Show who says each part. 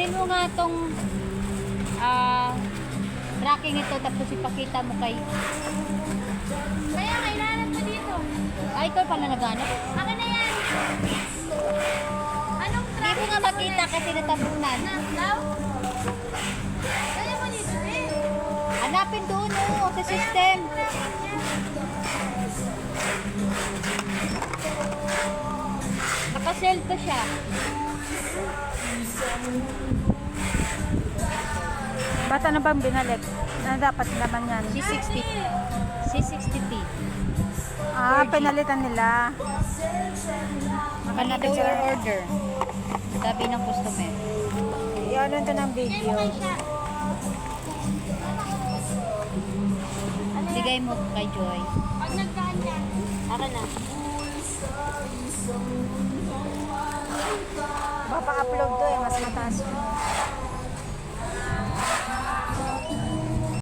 Speaker 1: Kunin mo nga tong tracking ito tapos ipakita mo kay...
Speaker 2: Kaya kailangan mo dito.
Speaker 1: Ay, ito pala naghanap.
Speaker 2: Akin na yan. Anong
Speaker 1: Hindi mo nga makita kasi natabunan.
Speaker 2: Daw? Kaya mo dito eh.
Speaker 1: Hanapin doon sa system. Nakasell to siya.
Speaker 3: Ba't ano bang binalik? Ano dapat naman yan?
Speaker 1: C60. C60T.
Speaker 3: Pinalitan nila.
Speaker 1: Another your order. Sabi ng customer.
Speaker 3: Iyan ito ng video.
Speaker 1: Bigay mo kay Joy.
Speaker 2: Pag nagkaan yan.
Speaker 1: Akin na.
Speaker 3: Mapa-upload to mas mataas.